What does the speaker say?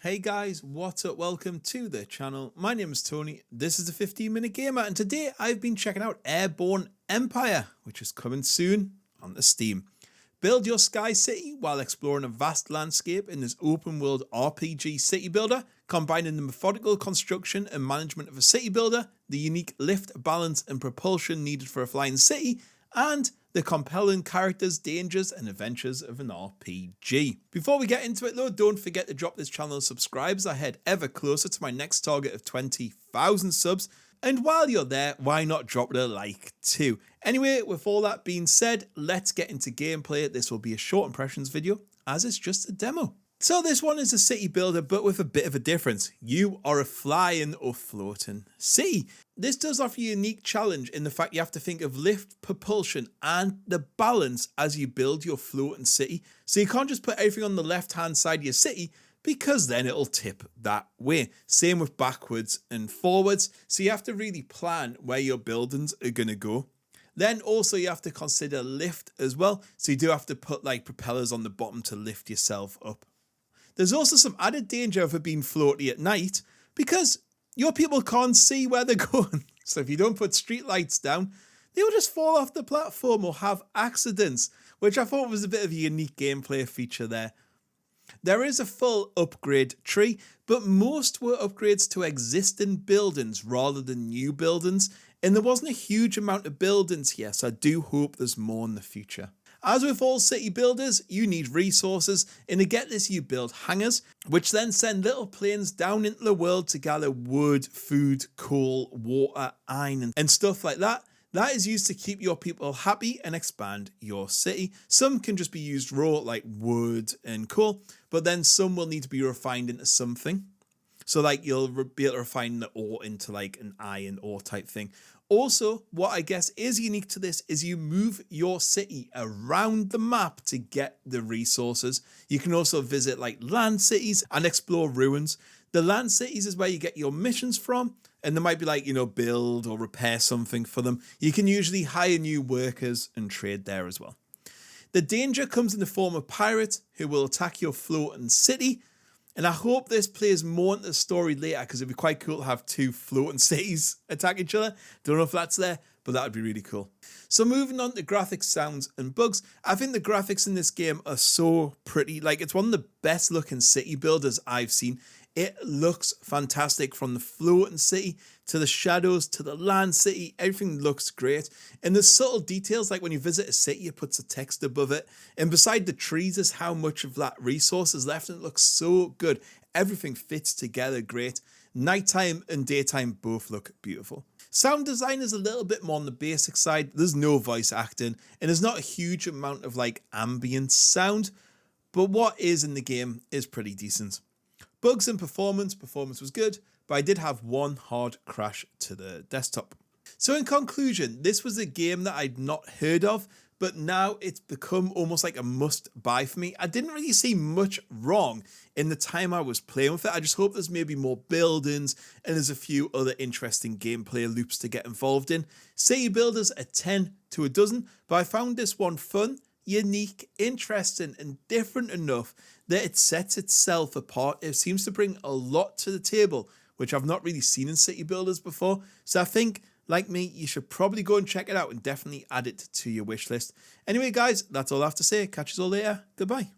Hey guys, what's up? Welcome to the channel. My name is Tony. This is the 15-minute gamer, and today I've been checking out Airborne Empire, which is coming soon on the Steam. Build your sky city while exploring a vast landscape in this open world RPG city builder, combining the methodical construction and management of a city builder, the unique lift, balance and propulsion needed for a flying city, and the compelling characters, dangers and adventures of an RPG. Before we get into it though, don't forget to drop this channel and subscribe as I head ever closer to my next target of 20,000 subs. And while you're there, why not drop it a like too? Anyway, with all that being said, let's get into gameplay. This will be a short impressions video as it's just a demo. So this one is a city builder, but with a bit of a difference. You are a flying or floating city. This does offer you a unique challenge in the fact you have to think of lift, propulsion and the balance as you build your floating city. So you can't just put everything on the left hand side of your city because then it'll tip that way. Same with backwards and forwards. So you have to really plan where your buildings are going to go. Then also you have to consider lift as well. So you do have to put like propellers on the bottom to lift yourself up. There's also some added danger of it being floaty at night because your people can't see where they're going. So if you don't put street lights down, they'll just fall off the platform or have accidents, which I thought was a bit of a unique gameplay feature there. There is a full upgrade tree, but most were upgrades to existing buildings rather than new buildings, and there wasn't a huge amount of buildings here, so I do hope there's more in the future. As with all city builders, you need resources, and to get this you build hangars, which then send little planes down into the world to gather wood, food, coal, water, iron and stuff like that. That is used to keep your people happy and expand your city. Some can just be used raw like wood and coal, but then some will need to be refined into something. So like you'll be able to refine the ore into like an iron ore type thing. Also, what I guess is unique to this is you move your city around the map to get the resources. You can also visit like land cities and explore ruins. The land cities is where you get your missions from, and there might be like, build or repair something for them. You can usually hire new workers and trade there as well. The danger comes in the form of pirates who will attack your floating city. And I hope this plays more into the story later because it'd be quite cool to have two floating cities attack each other. Don't know if that's there, but that would be really cool. So moving on to graphics, sounds and bugs. I think the graphics in this game are so pretty. Like it's one of the best looking city builders I've seen. It looks fantastic from the floating city to the shadows to the land city. Everything looks great. And there's subtle details like when you visit a city, it puts a text above it. And beside the trees is how much of that resource is left. And it looks so good. Everything fits together great. Nighttime and daytime both look beautiful. Sound design is a little bit more on the basic side. There's no voice acting and there's not a huge amount of like ambient sound. But what is in the game is pretty decent. Bugs and performance was good, but I did have one hard crash to the desktop. So in conclusion, this was a game that I'd not heard of, but now it's become almost like a must buy for me. I didn't really see much wrong in the time I was playing with it. I just hope there's maybe more buildings and there's a few other interesting gameplay loops to get involved in. City builders are 10 to a dozen, but I found this one fun, unique, interesting and different enough that it sets itself apart. It seems to bring a lot to the table, which I've not really seen in city builders before. So I think, like me, you should probably go and check it out and definitely add it to your wish list. Anyway, guys, that's all I have to say. Catch you all later. Goodbye.